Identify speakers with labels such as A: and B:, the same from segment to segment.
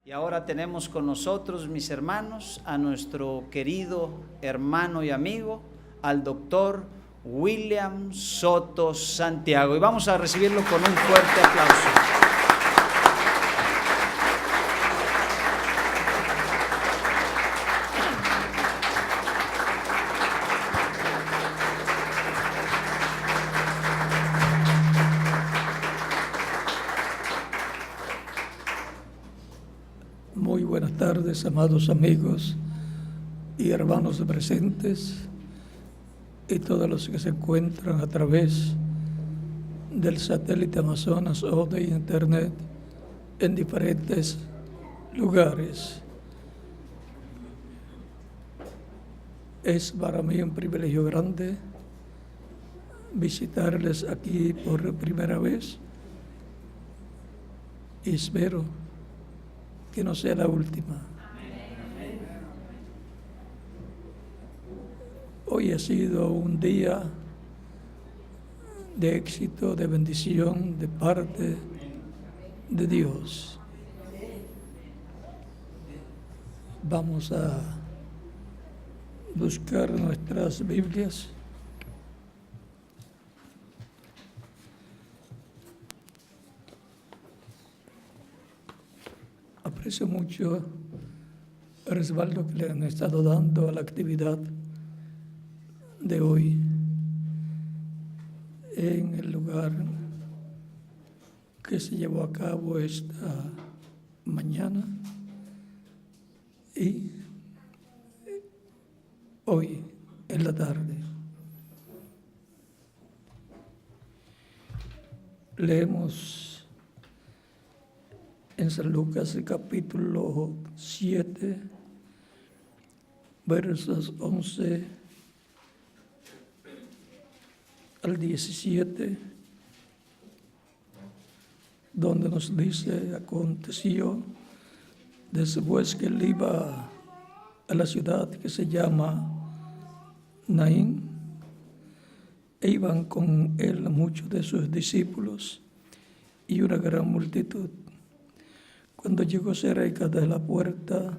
A: Y ahora tenemos con nosotros, mis hermanos, a nuestro querido hermano y amigo, al doctor William Soto Santiago. Y vamos a recibirlo con un fuerte aplauso.
B: Muy buenas tardes, amados amigos y hermanos presentes y todos los que se encuentran a través del satélite Amazonas o de Internet en diferentes lugares. Es para mí un privilegio grande visitarles aquí por primera vez y espero que no sea la última. Hoy ha sido un día de éxito, de bendición de parte de Dios. Vamos a buscar nuestras Biblias. Aprecio mucho el respaldo que le han estado dando a la actividad de hoy en el lugar que se llevó a cabo esta mañana y hoy en la tarde. Leemos en San Lucas el capítulo 7, versos 11 al 17, donde nos dice: aconteció después que él iba a la ciudad que se llama Naín, e iban con él muchos de sus discípulos y una gran multitud. Cuando llegó cerca de la puerta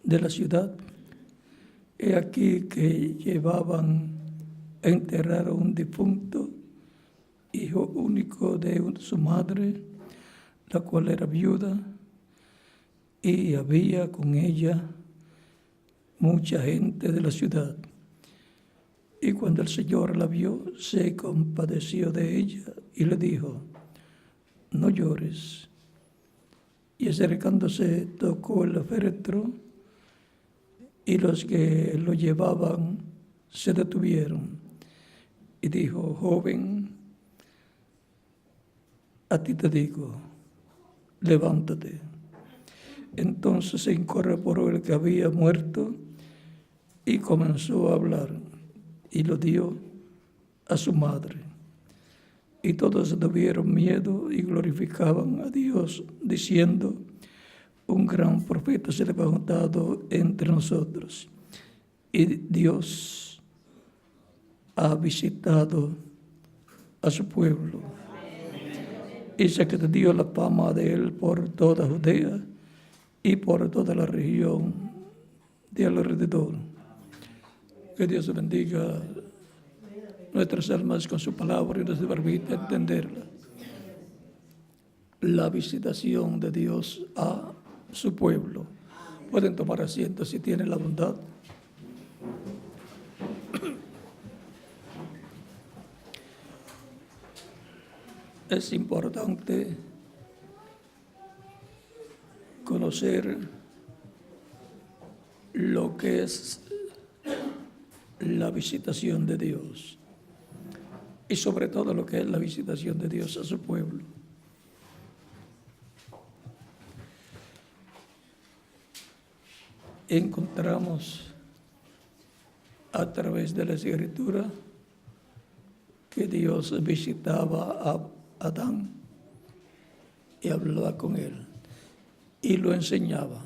B: de la ciudad, he aquí que llevaban a enterrar a un difunto, hijo único de su madre, la cual era viuda, y había con ella mucha gente de la ciudad. Y cuando el Señor la vio, se compadeció de ella y le dijo: no llores. Y acercándose tocó el féretro, y los que lo llevaban se detuvieron. Y dijo: joven, a ti te digo, levántate. Entonces se incorporó el que había muerto y comenzó a hablar, y lo dio a su madre. Y todos tuvieron miedo y glorificaban a Dios, diciendo: un gran profeta se ha levantado entre nosotros, y Dios ha visitado a su pueblo. Y se extendió la fama de él por toda Judea y por toda la región de alrededor. Que Dios bendiga nuestras almas con su palabra y nos permita entenderla. La visitación de Dios a su pueblo. Pueden tomar asiento si tienen la bondad. Es importante conocer lo que es la visitación de Dios y sobre todo lo que es la visitación de Dios a su pueblo. Encontramos a través de la Escritura que Dios visitaba a Adán y hablaba con él y lo enseñaba.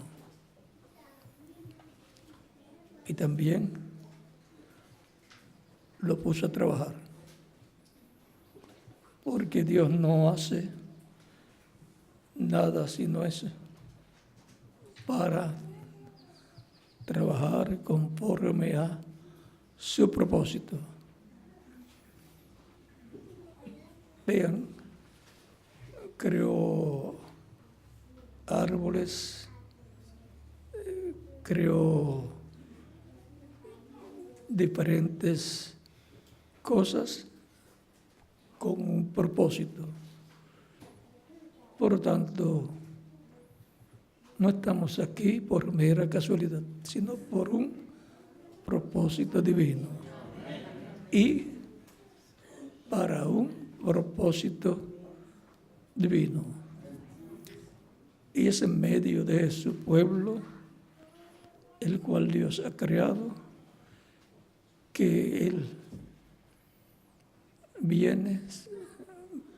B: Y también lo puso a trabajar, porque Dios no hace nada si no es para trabajar conforme a su propósito. Vean, creó árboles, creó diferentes cosas con un propósito. Por lo tanto, no estamos aquí por mera casualidad, sino por un propósito divino. Y para un propósito divino. Y es en medio de su pueblo, el cual Dios ha creado, que Él viene,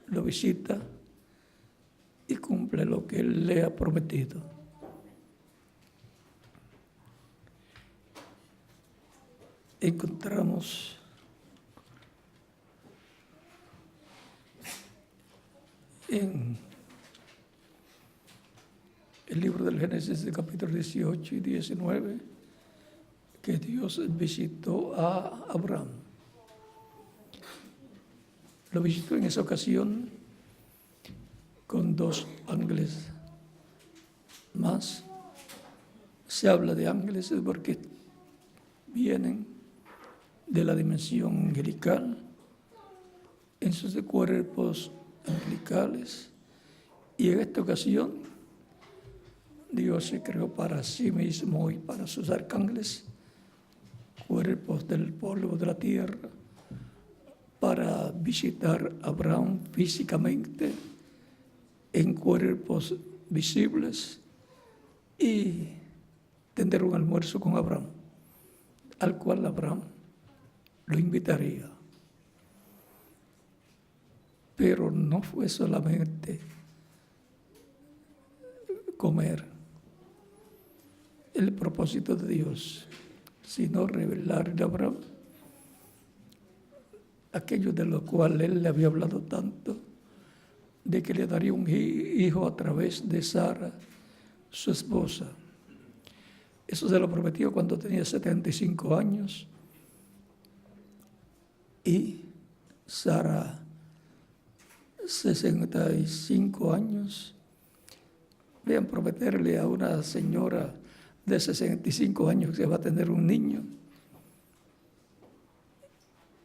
B: lo visita y cumple lo que Él le ha prometido. Encontramos en el libro del Génesis, de capítulo 18 y 19, que Dios visitó a Abraham. Lo visitó en esa ocasión con 2 ángeles más. Se habla de ángeles porque vienen de la dimensión angelical en sus cuerpos angelicales, y en esta ocasión Dios se creó para sí mismo y para sus arcángeles cuerpos del polvo de la tierra, para visitar a Abraham físicamente en cuerpos visibles y tener un almuerzo con Abraham, al cual Abraham lo invitaría. Pero no fue solamente comer el propósito de Dios, sino revelarle a Abraham aquello de lo cual él le había hablado tanto, de que le daría un hijo a través de Sara, su esposa. Eso se lo prometió cuando tenía 75 años. Y Sara, 65 años. Vean, prometerle a una señora de 65 años que va a tener un niño,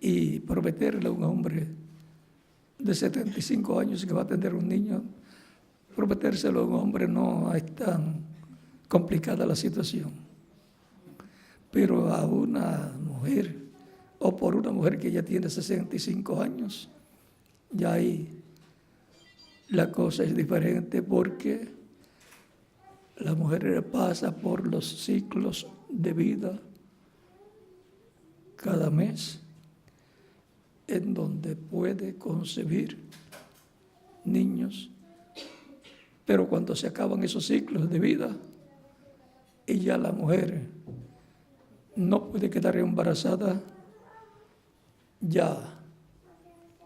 B: y prometerle a un hombre de 75 años que va a tener un niño, prometérselo a un hombre no es tan complicada la situación. Pero a una mujer, o por una mujer que ya tiene 65 años, ya ahí la cosa es diferente, porque la mujer pasa por los ciclos de vida cada mes, en donde puede concebir niños, pero cuando se acaban esos ciclos de vida y ya la mujer no puede quedar embarazada, ya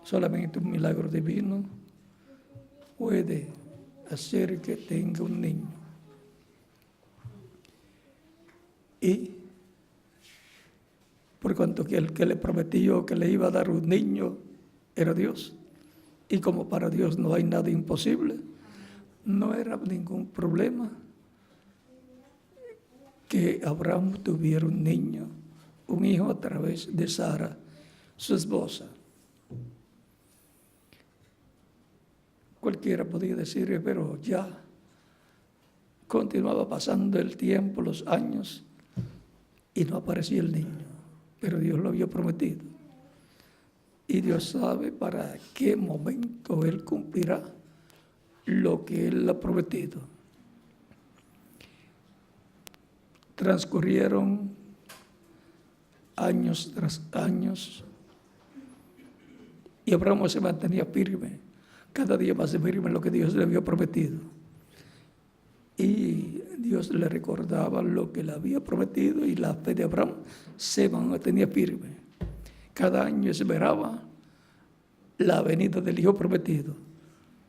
B: solamente un milagro divino puede hacer que tenga un niño. Y por cuanto que el que le prometió que le iba a dar un niño era Dios, y como para Dios no hay nada imposible, no era ningún problema que Abraham tuviera un niño, un hijo a través de Sara, su esposa. Cualquiera podía decir, pero ya continuaba pasando el tiempo, los años, y no aparecía el niño. Pero Dios lo había prometido. Y Dios sabe para qué momento Él cumplirá lo que Él ha prometido. Transcurrieron años tras años, y Abraham se mantenía firme, cada día más firme en lo que Dios le había prometido. Y Dios le recordaba lo que le había prometido, y la fe de Abraham se mantenía firme. Cada año esperaba la venida del hijo prometido,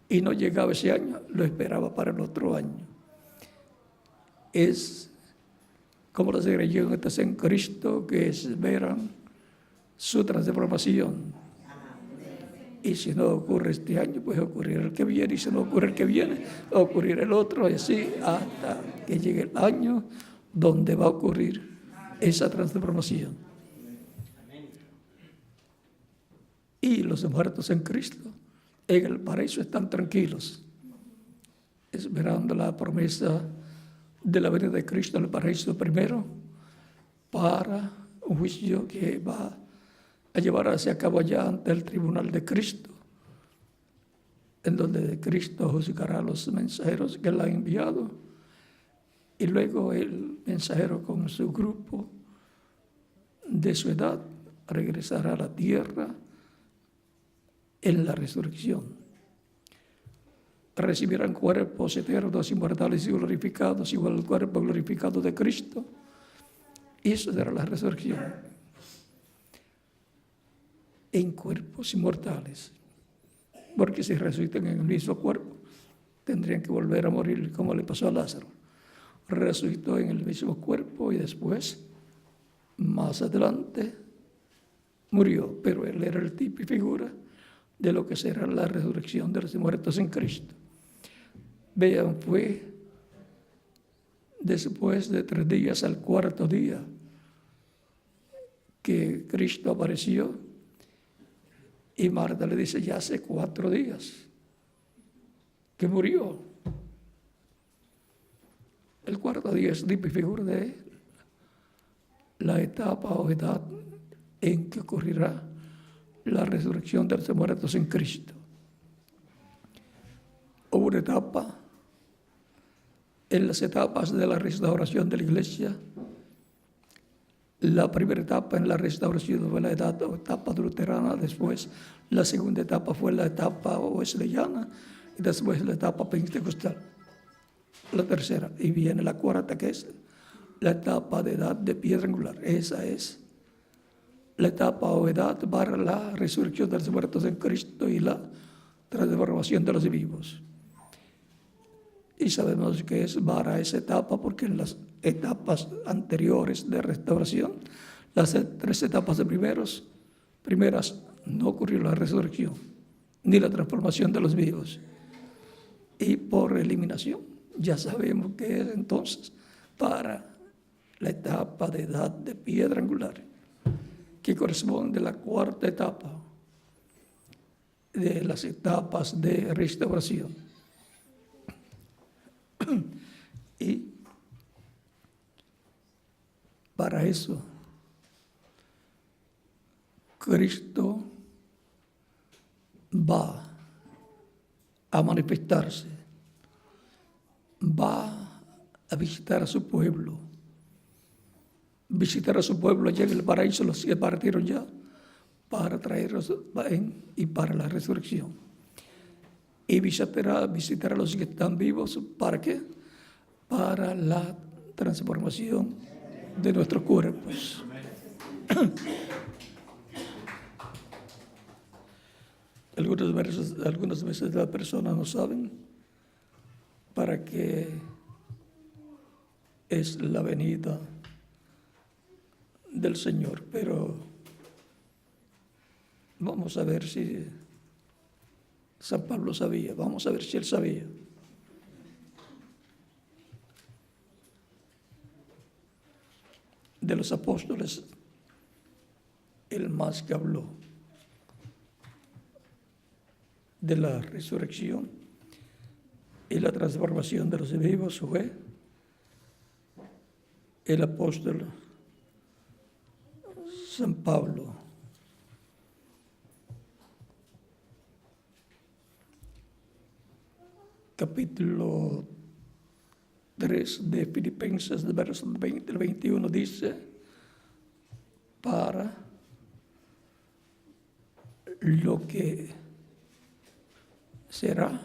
B: y no llegaba ese año, lo esperaba para el otro año. es como las religiones en Cristo que esperan su transformación. Y si no ocurre este año, pues ocurrirá el que viene. Y si no ocurre el que viene, ocurrirá el otro. Y así hasta que llegue el año donde va a ocurrir esa transformación. Y los muertos en Cristo en el paraíso están tranquilos, esperando la promesa de la venida de Cristo en el paraíso primero, para un juicio que va a llevarse a cabo allá ante el tribunal de Cristo, en donde Cristo juzgará a los mensajeros que él ha enviado, y luego el mensajero con su grupo de su edad regresará a la tierra en la resurrección. Recibirán cuerpos eternos, inmortales y glorificados, igual al cuerpo glorificado de Cristo. Y eso será la resurrección. En cuerpos inmortales. Porque si resucitan en el mismo cuerpo, tendrían que volver a morir, como le pasó a Lázaro. Resucitó en el mismo cuerpo y después, más adelante, murió. Pero él era el tipo y figura de lo que será la resurrección de los muertos en Cristo. Vean, fue después de 3 días al 4.º día que Cristo apareció, y Marta le dice, ya hace 4 días que murió. El 4.º día es tipo y figura de la etapa o edad en que ocurrirá la resurrección de los muertos en Cristo. Hubo una etapa, en las etapas de la restauración de la iglesia. La primera etapa en la restauración fue la etapa luterana, después la segunda etapa fue la etapa wesleyana y después la etapa pentecostal. La tercera, y viene la cuarta, que es la etapa de edad de piedra angular. Esa es la etapa o edad para la resurrección de los muertos en Cristo y la transformación de los vivos. Y sabemos que es para esa etapa porque en las etapas anteriores de restauración, las 3 etapas de primeras no ocurrió la resurrección ni la transformación de los vivos. Y por eliminación ya sabemos que es entonces para la etapa de edad de piedra angular, que corresponde a la 4ª etapa de las etapas de restauración. Y para eso, Cristo va a manifestarse, va a visitar a su pueblo. Visitar a su pueblo allá en el paraíso, los que partieron ya, para traerlos y para la resurrección. Y visitar a los que están vivos, ¿para qué? Para la transformación de nuestros cuerpos. Algunas veces las personas no saben para qué es la venida del Señor, pero vamos a ver si San Pablo sabía, vamos a ver si él sabía. De los apóstoles, el más que habló de la resurrección y la transformación de los vivos fue el apóstol San Pablo. Capítulo 3 de Filipenses, de versos 20 al 21, dice, para lo que será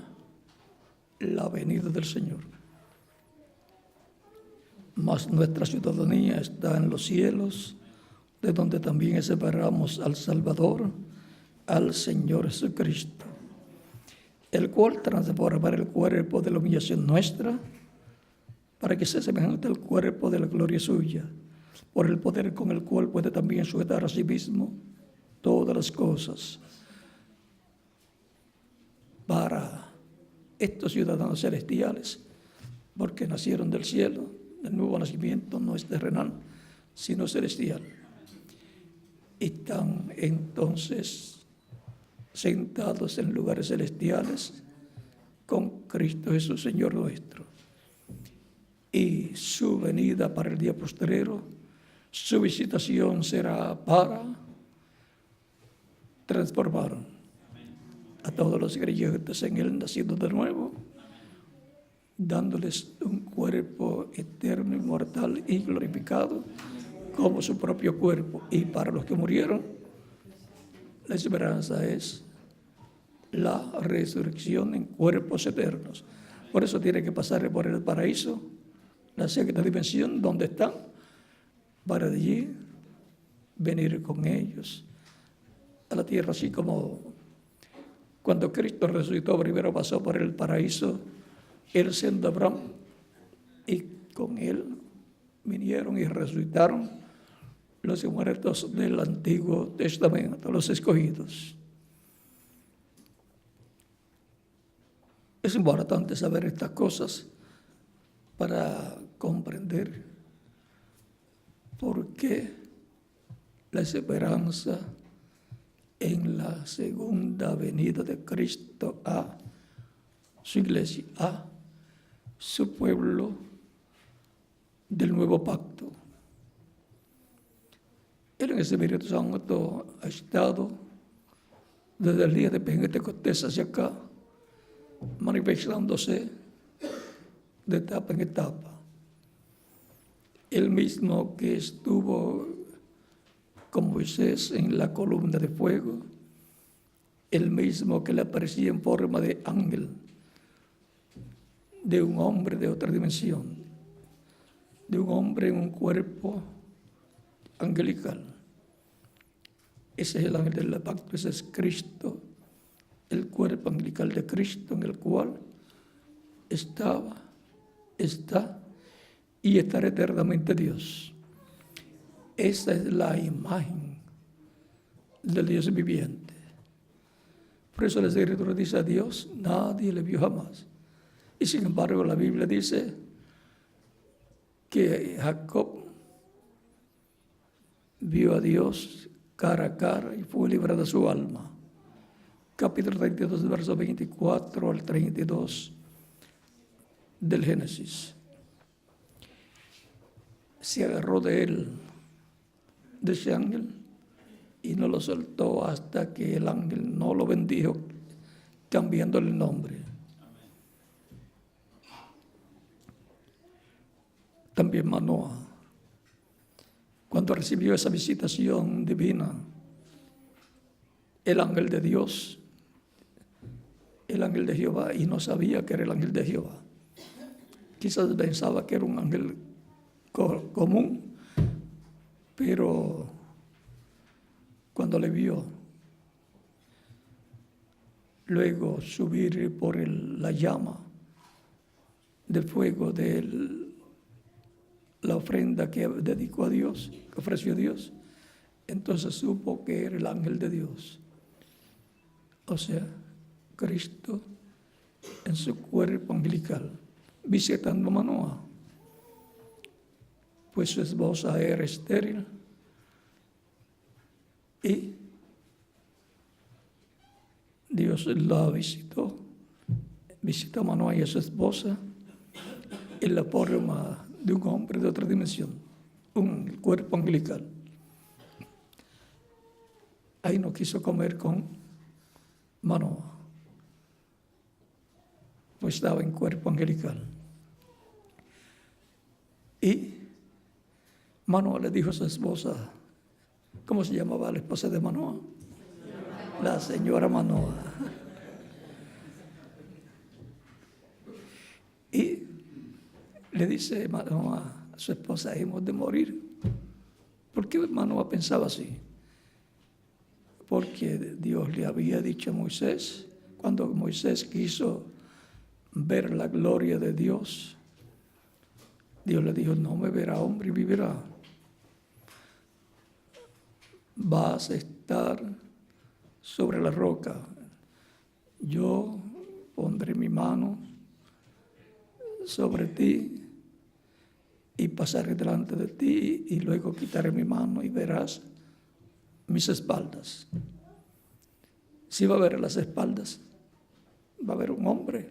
B: la venida del Señor. Mas nuestra ciudadanía está en los cielos, de donde también esperamos al Salvador, al Señor Jesucristo, el cual transformará el cuerpo de la humillación nuestra para que sea semejante al cuerpo de la gloria suya, por el poder con el cual puede también sujetar a sí mismo todas las cosas. Para estos ciudadanos celestiales, porque nacieron del cielo, el nuevo nacimiento no es terrenal, sino celestial. Están entonces sentados en lugares celestiales con Cristo Jesús, Señor nuestro. Y su venida para el día postrero, su visitación será para transformar a todos los creyentes en Él, naciendo de nuevo, dándoles un cuerpo eterno, inmortal y glorificado como su propio cuerpo. Y para los que murieron, la esperanza es la resurrección en cuerpos eternos. Por eso tiene que pasar por el paraíso, la sexta dimensión, donde están, para de allí venir con ellos a la tierra, así como cuando Cristo resucitó, primero pasó por el paraíso, él siendo Abraham, y con él vinieron y resucitaron los muertos del Antiguo Testamento, los escogidos. Es importante saber estas cosas para comprender por qué la esperanza en la segunda venida de Cristo a su iglesia, a su pueblo del nuevo pacto. Él en el Espíritu Santo ha estado desde el día de Pentecostés hacia acá, manifestándose de etapa en etapa. El mismo que estuvo con Moisés en la columna de fuego, el mismo que le aparecía en forma de ángel, de un hombre de otra dimensión, de un hombre en un cuerpo angelical. Ese es el ángel del pacto, ese es Cristo, el cuerpo angelical de Cristo, en el cual estaba, está y estará eternamente Dios. Esa es la imagen del Dios viviente. Por eso la Escritura dice: a Dios nadie le vio jamás. Y sin embargo la Biblia dice que Jacob vio a Dios cara a cara y fue librada su alma. Capítulo 32, verso 24 al 32 del Génesis. Se agarró de él, de ese ángel, y no lo soltó hasta que el ángel no lo bendijo, cambiándole el nombre. También Manoah, cuando recibió esa visitación divina, el ángel de Dios, el ángel de Jehová, y no sabía que era el ángel de Jehová. Quizás pensaba que era un ángel común, pero cuando le vio luego subir por la llama del fuego de la ofrenda que dedicó a Dios, que ofreció a Dios, entonces supo que era el ángel de Dios. O sea, Cristo en su cuerpo angelical, visitando a Manoah, pues su esposa era estéril y Dios la visitó a Manoah y a su esposa en la forma de un hombre de otra dimensión, un cuerpo angelical. Ahí no quiso comer con Manoah, pues estaba en cuerpo angelical. Y Manoah le dijo a su esposa, ¿cómo se llamaba la esposa de Manoah? La señora Manoah. Y le dice Manoah a su esposa: hemos de morir. ¿Por qué Manoah pensaba así? Porque Dios le había dicho a Moisés, cuando Moisés quiso ver la gloria de Dios, Dios le dijo, no me verá hombre y vivirá. Vas a estar sobre la roca. Yo pondré mi mano sobre ti y pasaré delante de ti y luego quitaré mi mano y verás mis espaldas. Si va a ver las espaldas, va a haber un hombre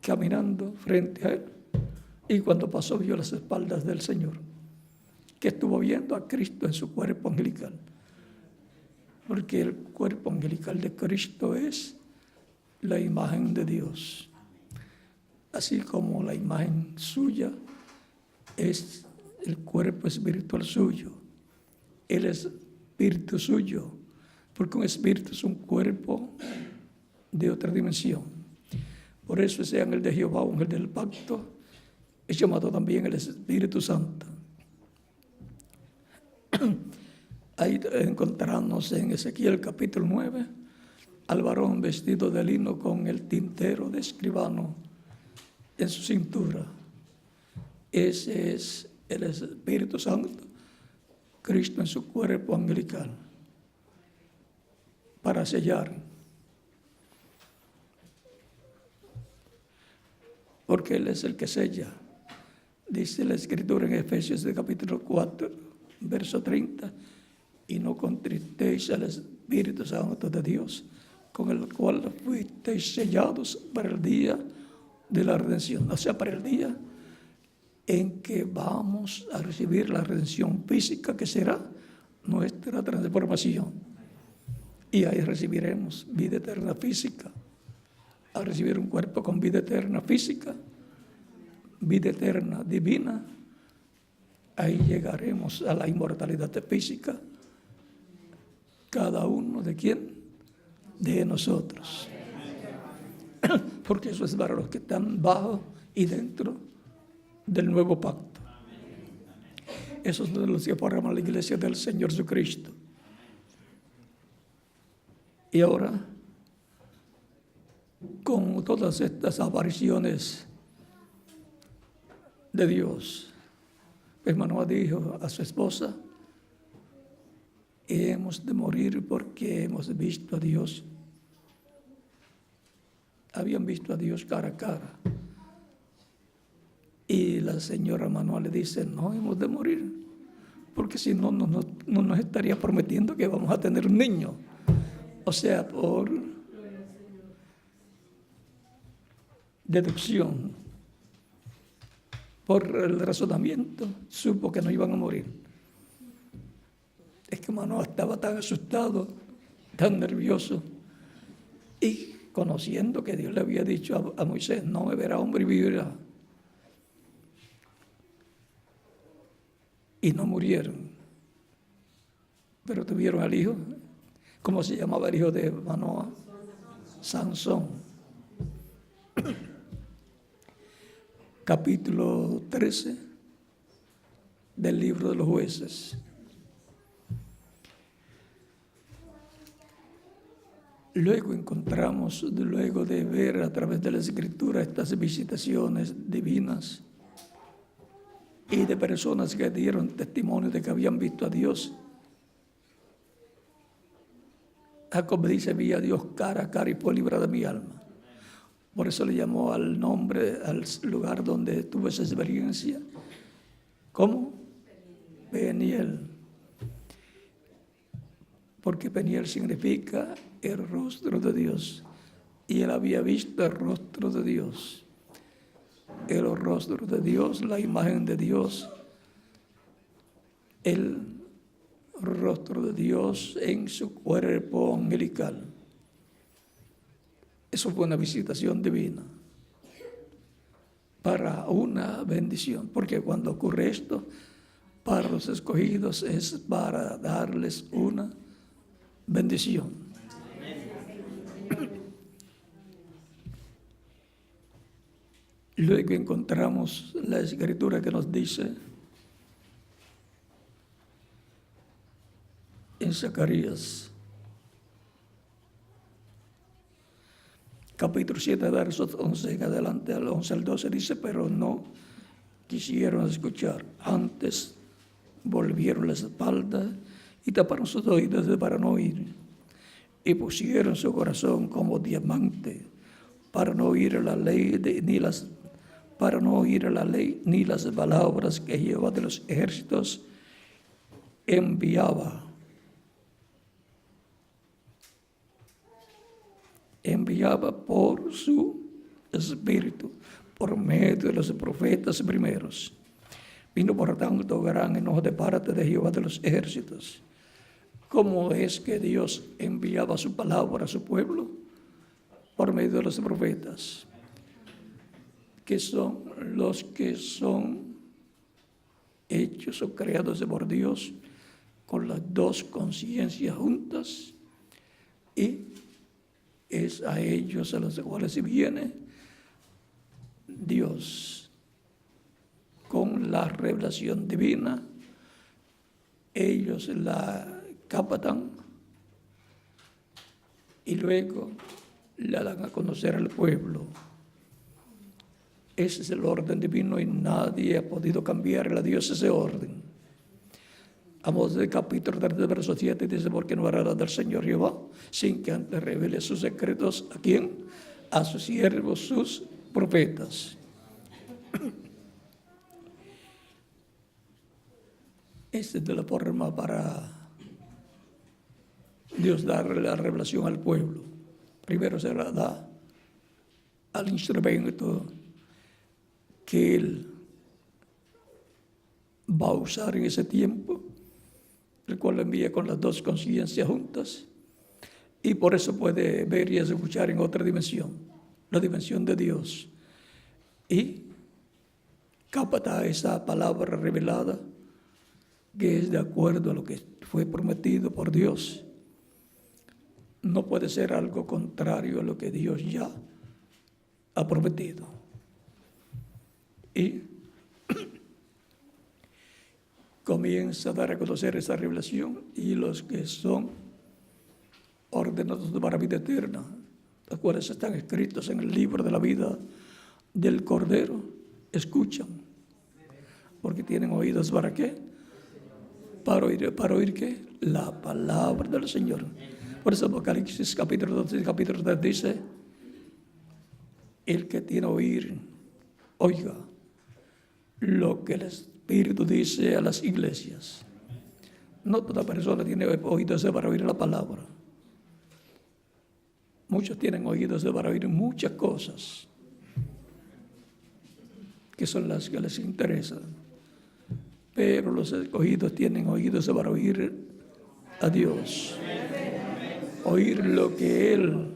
B: caminando frente a él. Y cuando pasó vio las espaldas del Señor, que estuvo viendo a Cristo en su cuerpo angelical. Porque el cuerpo angelical de Cristo es la imagen de Dios. Así como la imagen suya es el cuerpo espiritual suyo. El espíritu suyo. Porque un espíritu es un cuerpo de otra dimensión. Por eso ese ángel de Jehová, ángel del pacto, es llamado también el Espíritu Santo. Ahí encontramos en Ezequiel capítulo 9 al varón vestido de lino con el tintero de escribano en su cintura. Ese es el Espíritu Santo, Cristo en su cuerpo angelical, para sellar. Porque Él es el que sella. Dice la Escritura en Efesios de capítulo 4, verso 30, y no contristéis al Espíritu Santo de Dios, con el cual fuisteis sellados para el día de la redención. O sea, para el día en que vamos a recibir la redención física, que será nuestra transformación. Y ahí recibiremos vida eterna física. A recibir un cuerpo con vida eterna física, vida eterna divina, ahí llegaremos a la inmortalidad física. Cada uno de quién, de nosotros. Porque eso es para los que están bajo y dentro del nuevo pacto. Esos son los que forman la iglesia del Señor Jesucristo. Y ahora, con todas estas apariciones de Dios, Manoah dijo a su esposa, hemos de morir porque hemos visto a Dios. Habían visto a Dios cara a cara. Y la señora Manoah le dice, no hemos de morir, porque si no, no nos estaría prometiendo que vamos a tener un niño. O sea, por deducción, por el razonamiento, supo que no iban a morir. Es que Manoah estaba tan asustado, tan nervioso, y conociendo que Dios le había dicho a Moisés, no me verá hombre y vivirá. Y no murieron, pero tuvieron al hijo. ¿Cómo se llamaba el hijo de Manoah? Sansón. Capítulo 13 del libro de los Jueces. Luego encontramos, luego de ver a través de la Escritura estas visitaciones divinas y de personas que dieron testimonio de que habían visto a Dios. Jacob dice, vi a Dios cara a cara y fue librada mi alma. Por eso le llamó al nombre, al lugar donde tuvo esa experiencia, ¿cómo? Peniel. Porque Peniel significa el rostro de Dios. Y él había visto el rostro de Dios. El rostro de Dios, la imagen de Dios, el rostro de Dios en su cuerpo angelical. Eso fue una visitación divina para una bendición, porque cuando ocurre esto, para los escogidos es para darles una bendición. Luego encontramos la Escritura que nos dice en Zacarías capítulo 7, versos 11 en adelante, al 11 al 12, dice, pero no quisieron escuchar, antes volvieron la espalda y taparon sus oídos para no oír, y pusieron su corazón como diamante para no oír la ley ni las palabras que Jehová de los ejércitos enviaba por su espíritu, por medio de los profetas primeros. Vino por tanto gran enojo de parte de Jehová de los ejércitos. ¿Cómo es que Dios enviaba su palabra a su pueblo? Por medio de los profetas, que son los que son hechos o creados por Dios con las dos conciencias juntas, y es a ellos a los cuales viene Dios con la revelación divina. Ellos la captan y luego la dan a conocer al pueblo. Ese es el orden divino y nadie ha podido cambiarle a Dios ese orden. Amós del capítulo 3, verso 7 dice, porque no hará del Señor Jehová sin que antes revele sus secretos ¿a quién? A sus siervos, sus profetas. Esta es de la forma para Dios darle la revelación al pueblo. Primero se la da al instrumento que Él va a usar en ese tiempo, el cual lo envía con las dos conciencias juntas, y por eso puede ver y escuchar en otra dimensión, la dimensión de Dios, y capta esa palabra revelada que es de acuerdo a lo que fue prometido por Dios. No puede ser algo contrario a lo que Dios ya ha prometido. Y comienza a dar a conocer esa revelación, y los que son ordenados para vida eterna, los cuales están escritos en el libro de la vida del Cordero, escuchan, porque tienen oídos ¿para qué? Para oír ¿qué? La palabra del Señor. Por eso Apocalipsis capítulo 12, capítulo 3 dice, el que tiene oír, oiga lo que el Espíritu dice a las iglesias. No toda persona tiene oídos para oír la palabra. Muchos tienen oídos para oír muchas cosas que son las que les interesan. Pero los escogidos tienen oídos para oír a Dios. Oír lo que Él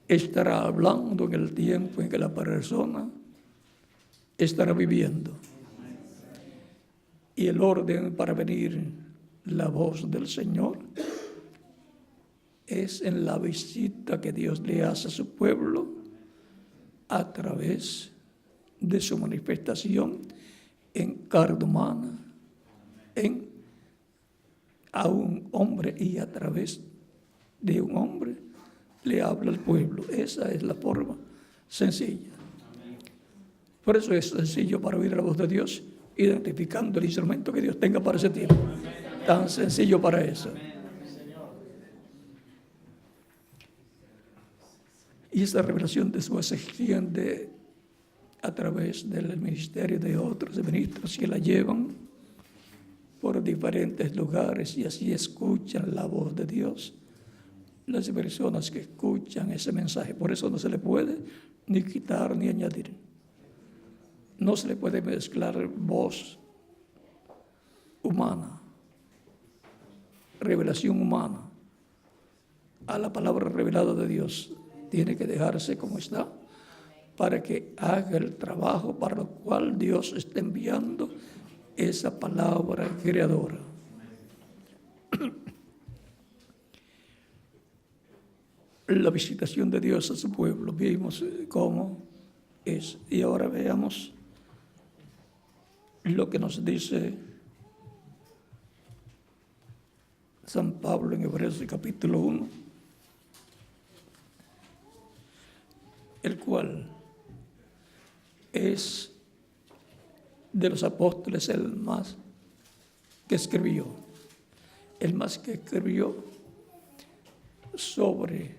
B: estará hablando en el tiempo en que la persona estará viviendo. Y el orden para venir la voz del Señor es en la visita que Dios le hace a su pueblo a través de su manifestación en carne humana, a un hombre, y a través de un hombre le habla al pueblo. Esa es la forma sencilla. Por eso es sencillo para oír la voz de Dios, identificando el instrumento que Dios tenga para ese tiempo. Tan sencillo para eso. Y esta revelación después se extiende a través del ministerio de otros ministros que la llevan por diferentes lugares y así escuchan la voz de Dios. Las personas que escuchan ese mensaje, por eso no se le puede ni quitar ni añadir. No se le puede mezclar voz humana, revelación humana, a la palabra revelada de Dios. Tiene que dejarse como está para que haga el trabajo para lo cual Dios está enviando esa palabra creadora. La visitación de Dios a su pueblo, vimos cómo es. Y ahora veamos lo que nos dice San Pablo en Hebreos capítulo 1. el cual es de los apóstoles el más que escribió, sobre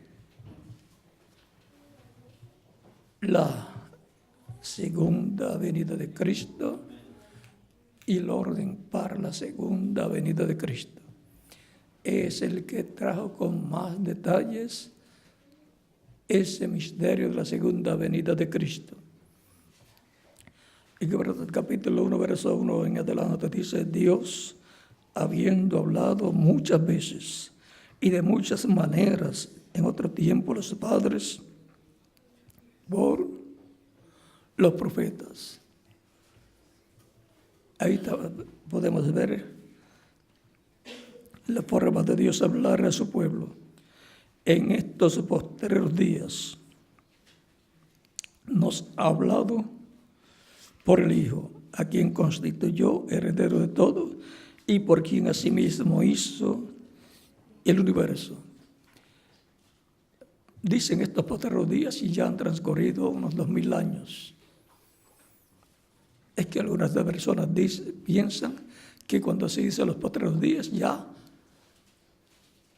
B: la segunda venida de Cristo y el orden para la segunda venida de Cristo. Es el que trajo con más detalles ese misterio de la segunda venida de Cristo. Y capítulo 1, verso 1 en adelante dice: Dios, habiendo hablado muchas veces y de muchas maneras en otro tiempo los padres por los profetas. Ahí podemos ver la forma de Dios hablar a su pueblo en estos postreros días. Nos ha hablado por el Hijo, a quien constituyó heredero de todo y por quien asimismo hizo el universo. Dicen estos postreros días y ya han transcurrido unos 2000 años. Es que algunas personas piensan que cuando se dice los postreros días ya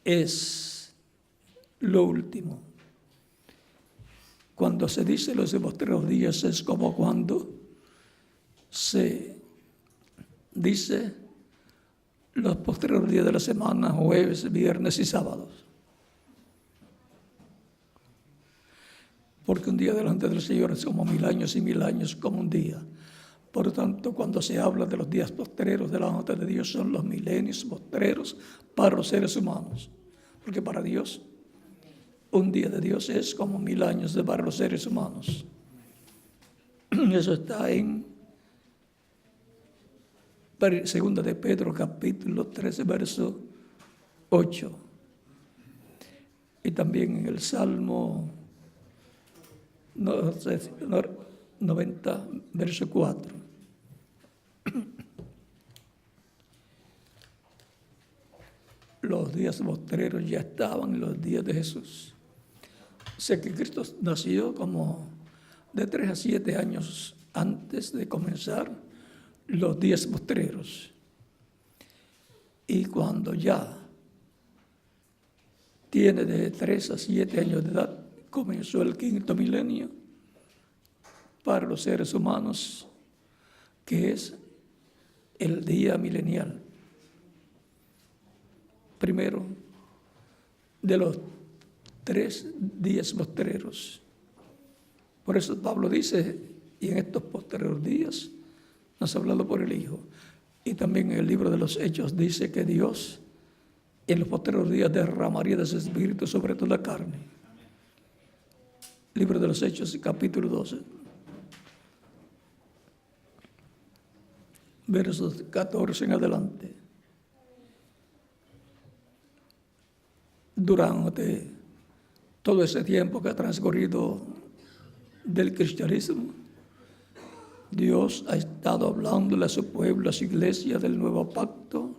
B: es lo último. Cuando se dice los postreros días es como cuando se dice los postreros días de la semana, jueves, viernes y sábados. Porque un día delante del Señor es como 1000 años y 1000 años como un día. Por lo tanto, cuando se habla de los días postreros delante de Dios, son los milenios postreros para los seres humanos. Porque para Dios, un día de Dios es como 1000 años para los seres humanos. Eso está en 2 de Pedro, capítulo 13, verso 8. Y también en el Salmo 90, verso 4. Los días postreros ya estaban en los días de Jesús. Sé que Cristo nació como de 3 a 7 años antes de comenzar los días postreros. Y cuando ya tiene de 3 a 7 años de edad, comenzó el 5º milenio para los seres humanos, que es el día milenial. Primero de los 3 días postreros. Por eso Pablo dice, y en estos postreros días nos ha hablado por el Hijo. Y también en el libro de los Hechos dice que Dios en los postreros días derramaría de su espíritu sobre toda la carne. Libro de los Hechos, capítulo 12. Versos 14 en adelante. Durante todo ese tiempo que ha transcurrido del cristianismo, Dios ha estado hablándole a su pueblo, a su iglesia del nuevo pacto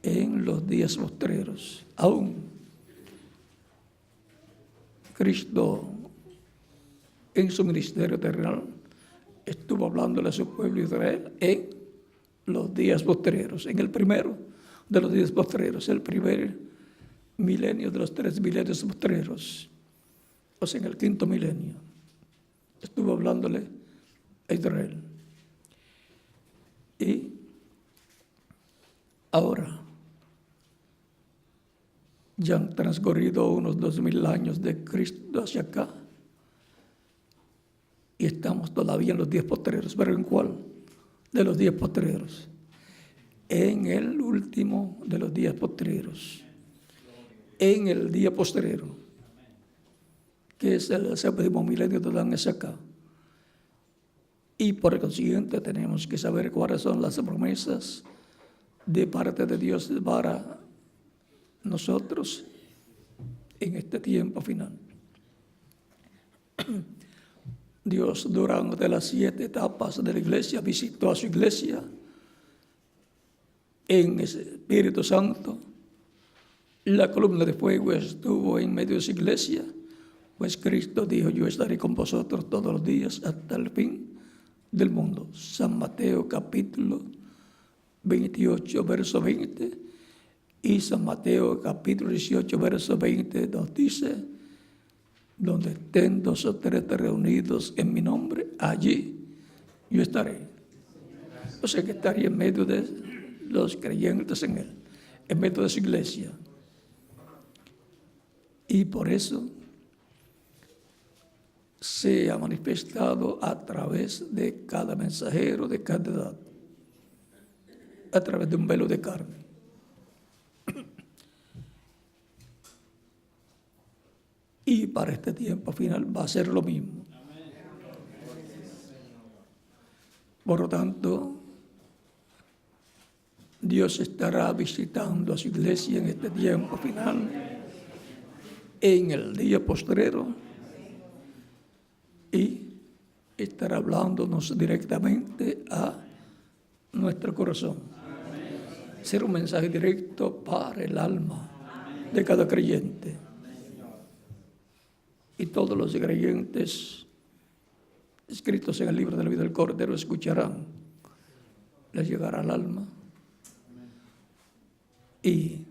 B: en los días postreros. Aún Cristo en su ministerio terrenal estuvo hablándole a su pueblo Israel en los días postreros, en el primero de los días postreros, el primer milenio de los 3 milenios postreros, o sea, en el 5º milenio, estuvo hablándole a Israel. Y ahora ya han transcurrido unos 2000 años de Cristo hacia acá y estamos todavía en los días postreros. ¿Pero en cuál de los días postreros? En el último de los días postreros, en el día postrero, que es el 7º milenio de Adán hacia acá. Y por consiguiente tenemos que saber cuáles son las promesas de parte de Dios para nosotros en este tiempo final. Dios, durante las 7 etapas de la iglesia, visitó a su iglesia en ese Espíritu Santo. La columna de fuego estuvo en medio de su iglesia Pues Cristo dijo, yo estaré con vosotros todos los días hasta el fin del mundo. San Mateo capítulo 28, verso 20. Y San Mateo capítulo 18, verso 20 nos dice, donde estén 2 o 3 reunidos en mi nombre, allí yo estaré. O sea que estaría en medio de los creyentes en Él, en medio de su iglesia. Y por eso se ha manifestado a través de cada mensajero de cada edad, a través de un velo de carne. Y para este tiempo final va a ser lo mismo. Por lo tanto, Dios estará visitando a su iglesia en este tiempo final, en el día postrero, y estará hablándonos directamente a nuestro corazón. Será un mensaje directo para el alma de cada creyente. Y todos los creyentes escritos en el libro de la vida del Cordero escucharán, les llegará al alma y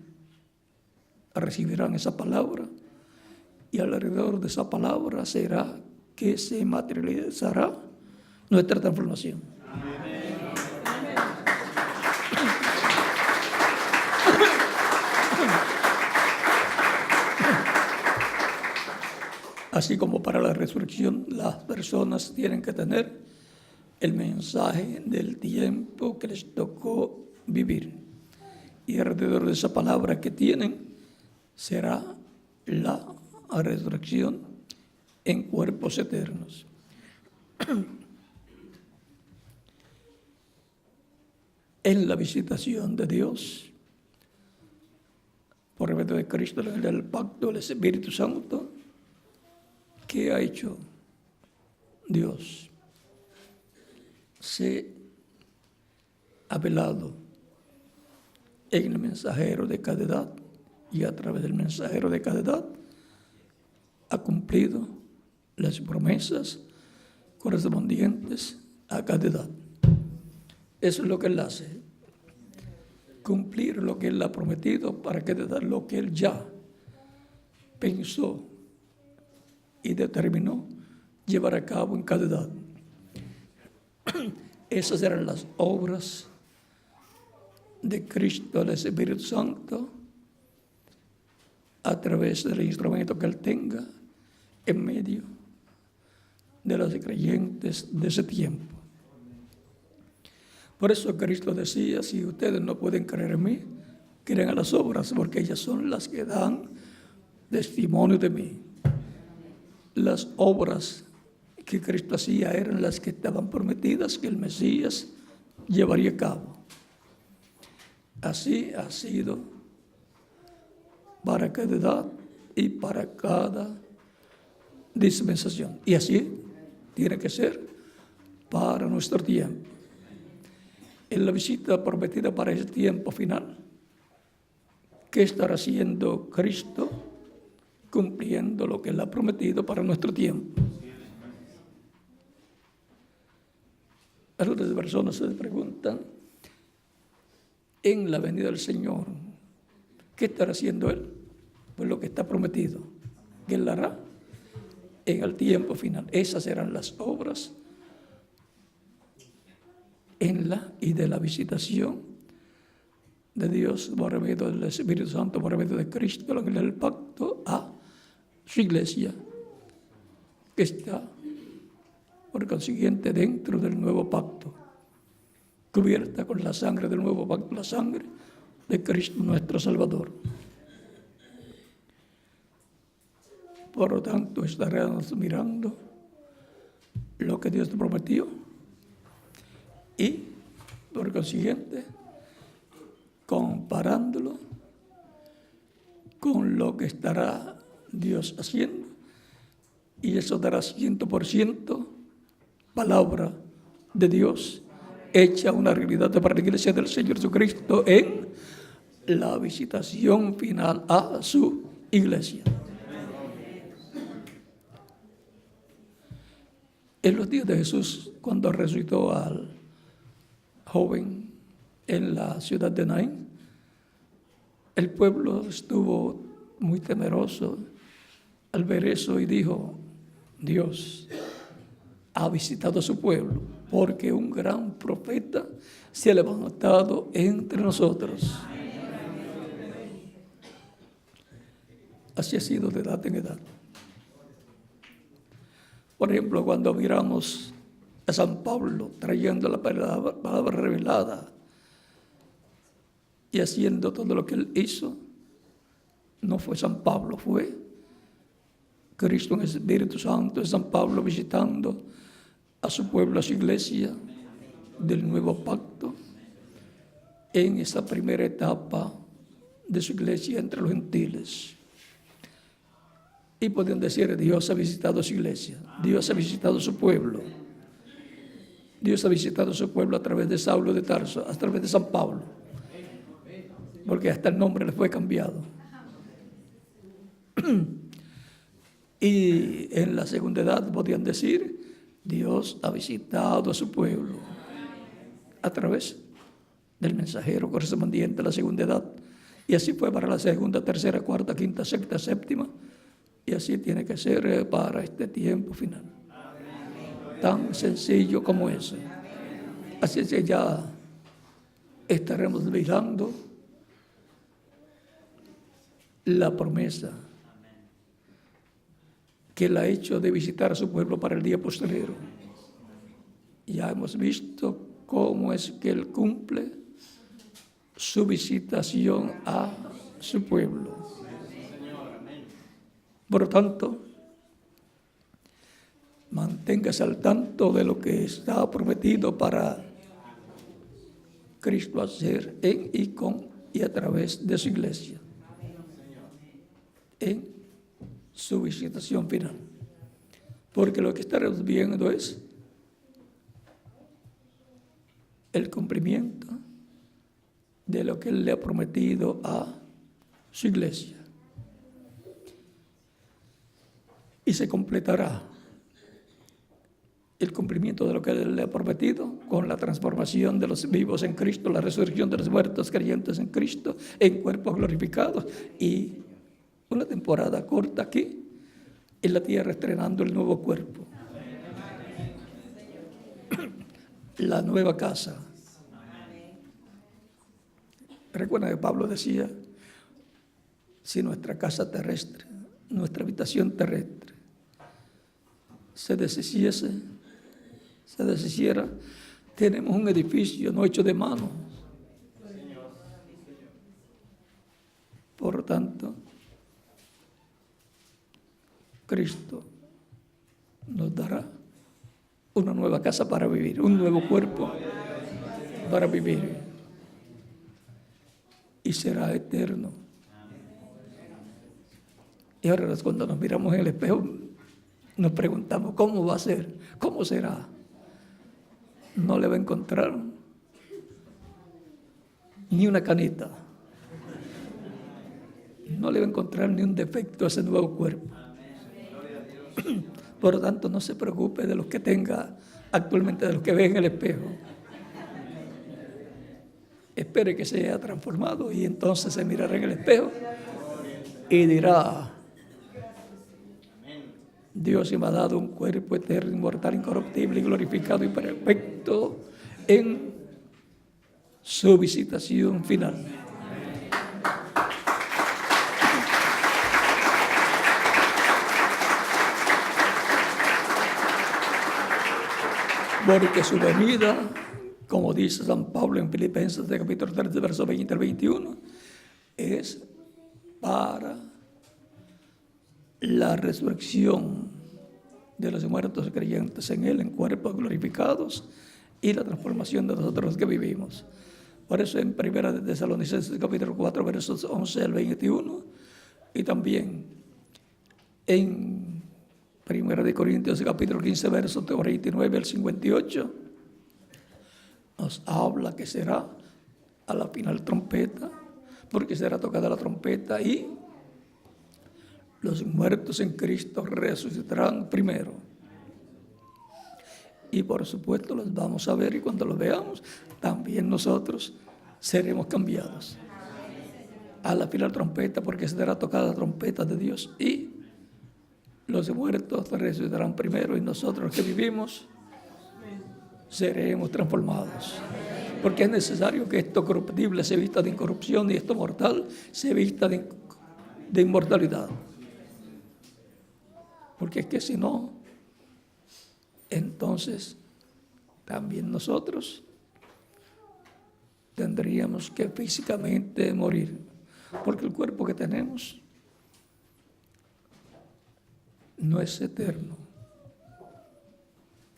B: recibirán esa palabra, y alrededor de esa palabra será que se materializará nuestra transformación. Así como para la resurrección, las personas tienen que tener el mensaje del tiempo que les tocó vivir. Y alrededor de esa palabra que tienen será la resurrección en cuerpos eternos. En la visitación de Dios, por medio de Cristo, en el pacto del Espíritu Santo, ¿qué ha hecho Dios? Se ha velado en el mensajero de cada edad, y a través del mensajero de cada edad ha cumplido las promesas correspondientes a cada edad. Eso es lo que Él hace, cumplir lo que Él ha prometido para cada edad, lo que Él ya pensó y determinó llevar a cabo en cada edad. Esas eran las obras de Cristo, el Espíritu Santo, a través del instrumento que Él tenga en medio de los creyentes de ese tiempo. Por eso Cristo decía, si ustedes no pueden creer en mí, crean a las obras, porque ellas son las que dan testimonio de mí. Las obras que Cristo hacía eran las que estaban prometidas que el Mesías llevaría a cabo. Así ha sido para cada edad y para cada dispensación. Y así tiene que ser para nuestro tiempo. En la visita prometida para ese tiempo final, ¿qué estará haciendo Cristo? Cumpliendo lo que Él ha prometido para nuestro tiempo. Algunas personas se preguntan, en la venida del Señor, ¿qué estará haciendo Él? Pues lo que está prometido, que Él hará en el tiempo final. Esas serán las obras en la y de la visitación de Dios por medio del Espíritu Santo, por medio de Cristo, lo que es el pacto a su iglesia, que está por consiguiente dentro del nuevo pacto, cubierta con la sangre del nuevo pacto, la sangre de Cristo nuestro Salvador. Por lo tanto, estaremos mirando lo que Dios te prometió y, por consiguiente, comparándolo con lo que estará Dios haciendo, y eso dará 100% palabra de Dios hecha una realidad para la iglesia del Señor Jesucristo en la visitación final a su iglesia. En los días de Jesús, cuando resucitó al joven en la ciudad de Naín, el pueblo estuvo muy temeroso al ver eso y dijo: Dios ha visitado a su pueblo, porque un gran profeta se ha levantado entre nosotros. Así ha sido de edad en edad. Por ejemplo, cuando miramos a San Pablo trayendo la palabra revelada y haciendo todo lo que él hizo, no fue San Pablo, fue Cristo en el Espíritu Santo, es San Pablo visitando a su pueblo, a su iglesia del nuevo pacto, en esa primera etapa de su iglesia entre los gentiles. Y pueden decir: Dios ha visitado a su iglesia, Dios ha visitado a su pueblo, Dios ha visitado a su pueblo a través de Saulo de Tarso, a través de San Pablo, porque hasta el nombre le fue cambiado. Y en la segunda edad podían decir: Dios ha visitado a su pueblo a través del mensajero correspondiente a la segunda edad. Y así fue para la segunda, tercera, cuarta, quinta, sexta, séptima. Y así tiene que ser para este tiempo final. Tan sencillo como ese. Así es que ya estaremos mirando la promesa que él ha hecho de visitar a su pueblo para el día postrero. Ya hemos visto cómo es que él cumple su visitación a su pueblo. Por lo tanto, manténgase al tanto de lo que está prometido para Cristo hacer en y con y a través de su iglesia, en su visitación final. Porque lo que estaremos viendo es el cumplimiento de lo que él le ha prometido a su iglesia. Y se completará el cumplimiento de lo que él le ha prometido con la transformación de los vivos en Cristo, la resurrección de los muertos creyentes en Cristo, en cuerpos glorificados, y una temporada corta aquí en la tierra estrenando el nuevo cuerpo, la nueva casa. Recuerda que Pablo decía: si nuestra casa terrestre, nuestra habitación terrestre, se deshiciera, tenemos un edificio no hecho de mano. Por lo tanto, Cristo nos dará una nueva casa para vivir, un nuevo cuerpo para vivir, y será eterno. Y ahora cuando nos miramos en el espejo, nos preguntamos: ¿cómo va a ser? ¿Cómo será? No le va a encontrar ni una canita, no le va a encontrar ni un defecto a ese nuevo cuerpo. Por lo tanto, no se preocupe de los que tenga actualmente, de los que ve en el espejo. Espere que sea transformado y entonces se mirará en el espejo y dirá: Dios me ha dado un cuerpo eterno, inmortal, incorruptible, glorificado y perfecto en su visitación final. Porque su venida, como dice San Pablo en Filipenses de capítulo 3, verso 20 al 21, es para la resurrección de los muertos creyentes en Él, en cuerpos glorificados, y la transformación de nosotros que vivimos. Por eso en 1 de Tesalonicenses capítulo 4, versos 11 al 21, y también en 1 de Corintios capítulo 15, versos 49 al 58, nos habla que será a la final trompeta, porque será tocada la trompeta y los muertos en Cristo resucitarán primero. Y por supuesto los vamos a ver, y cuando los veamos, también nosotros seremos cambiados. A la fila trompeta, porque será tocada la trompeta de Dios, y los muertos resucitarán primero, y nosotros los que vivimos seremos transformados. Porque es necesario que esto corruptible se vista de incorrupción y esto mortal se vista de inmortalidad. Porque es que si no, entonces también nosotros tendríamos que físicamente morir. Porque el cuerpo que tenemos no es eterno.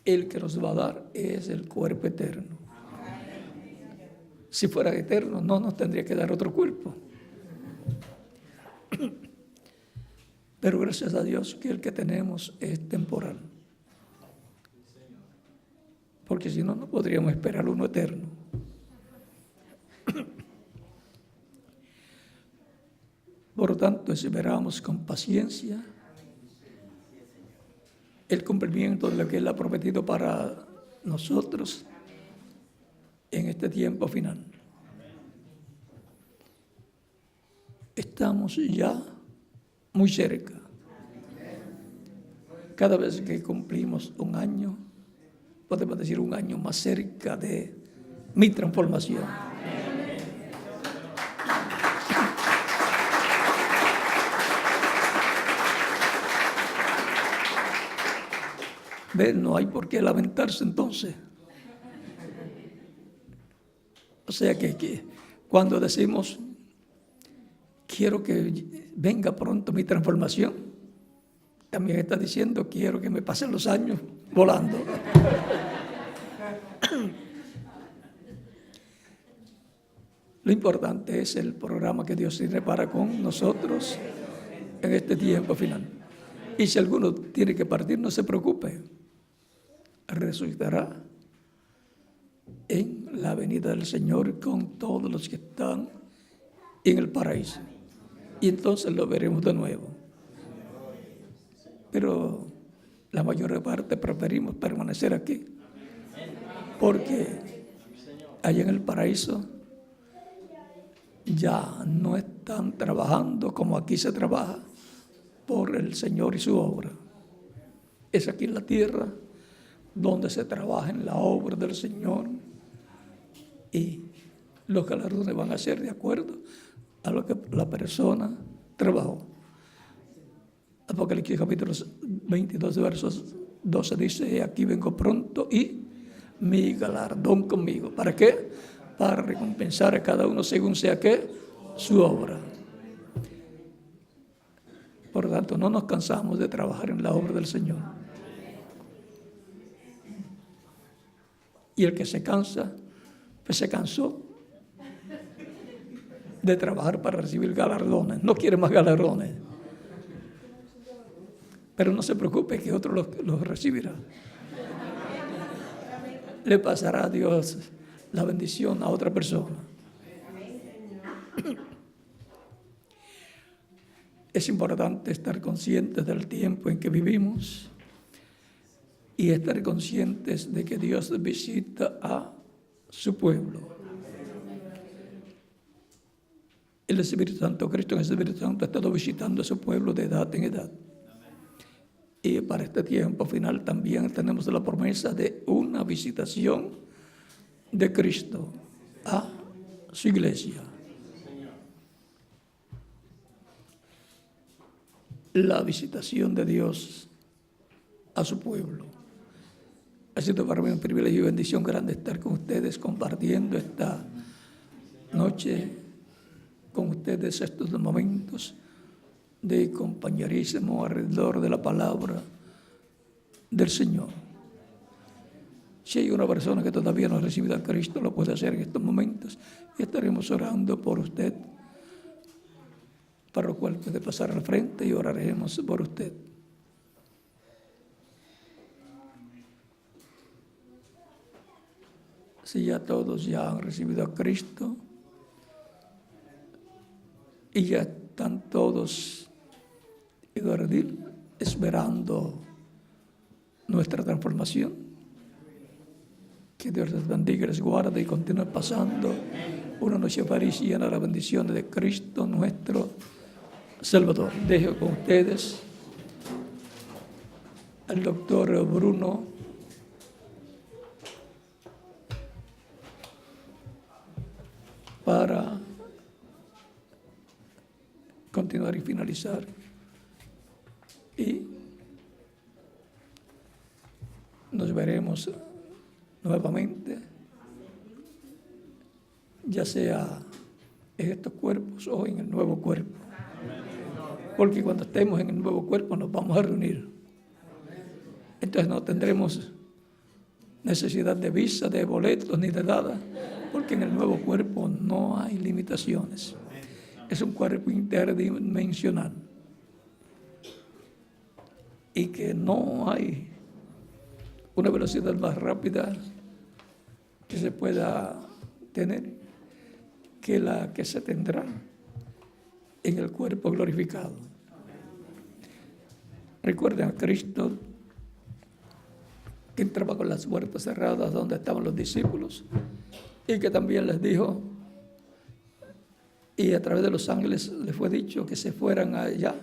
B: El que nos va a dar es el cuerpo eterno. Si fuera eterno, no nos tendría que dar otro cuerpo. Pero gracias a Dios que el que tenemos es temporal. Porque si no, no podríamos esperar uno eterno. Por lo tanto, esperamos con paciencia el cumplimiento de lo que Él ha prometido para nosotros en este tiempo final. Estamos ya muy cerca. Cada vez que cumplimos un año, podemos decir un año más cerca de mi transformación. ¿Ven? No hay por qué lamentarse entonces. O sea que cuando decimos, quiero que venga pronto mi transformación, también está diciendo, quiero que me pasen los años volando. Lo importante es el programa que Dios tiene para con nosotros en este tiempo final. Y si alguno tiene que partir, no se preocupe. Resucitará en la venida del Señor con todos los que están en el paraíso. Y entonces lo veremos de nuevo. Pero la mayor parte preferimos permanecer aquí. Porque allá en el paraíso ya no están trabajando como aquí se trabaja por el Señor y su obra. Es aquí en la tierra donde se trabaja en la obra del Señor, y los galardones van a ser de acuerdo a lo que la persona trabajó. Apocalipsis capítulo 22, versos 12 dice, aquí vengo pronto y mi galardón conmigo. ¿Para qué? Para recompensar a cada uno según sea que su obra. Por lo tanto, no nos cansamos de trabajar en la obra del Señor. Y el que se cansa, pues se cansó de trabajar para recibir galardones. No quiere más galardones. Pero no se preocupe que otro los recibirá. Le pasará a Dios la bendición a otra persona. Es importante estar conscientes del tiempo en que vivimos y estar conscientes de que Dios visita a su pueblo. El Espíritu Santo, Cristo en el Espíritu Santo, ha estado visitando a su pueblo de edad en edad. Y para este tiempo final también tenemos la promesa de una visitación de Cristo a su iglesia. La visitación de Dios a su pueblo. Ha sido para mí un privilegio y bendición grande estar con ustedes compartiendo esta noche con ustedes estos momentos de compañerismo alrededor de la palabra del Señor. Si hay una persona que todavía no ha recibido a Cristo, lo puede hacer en estos momentos y estaremos orando por usted, para lo cual puede pasar al frente y oraremos por usted. Si ya todos ya han recibido a Cristo y ya están todos esperando nuestra transformación, Que Dios les bendiga, les guarde y continúe pasando una noche feliz y llena de la bendición de Cristo nuestro Salvador. Dejo con ustedes al doctor Bruno para continuar y finalizar. Y nos veremos nuevamente, ya sea en estos cuerpos o en el nuevo cuerpo. Porque cuando estemos en el nuevo cuerpo nos vamos a reunir. Entonces no tendremos necesidad de visa, de boletos ni de nada, porque en el nuevo cuerpo no hay limitaciones. Es un cuerpo interdimensional y que no hay una velocidad más rápida que se pueda tener que la que se tendrá en el cuerpo glorificado. Recuerden a Cristo que entraba con las puertas cerradas donde estaban los discípulos y que también les dijo, y a través de los ángeles les fue dicho que se fueran allá,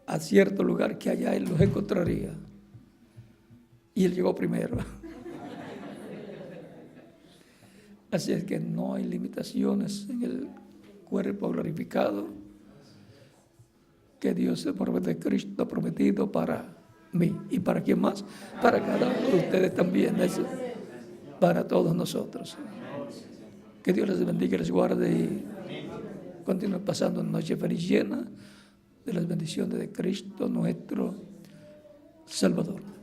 B: a cierto lugar que allá Él los encontraría. Y Él llegó primero. Así es que no hay limitaciones en el cuerpo glorificado que Dios por medio de Cristo ha prometido para mí. ¿Y para quién más? Para cada uno de ustedes también. Eso, para todos nosotros. Que Dios les bendiga, les guarde y continúe pasando una noche feliz llena de las bendiciones de Cristo nuestro Salvador.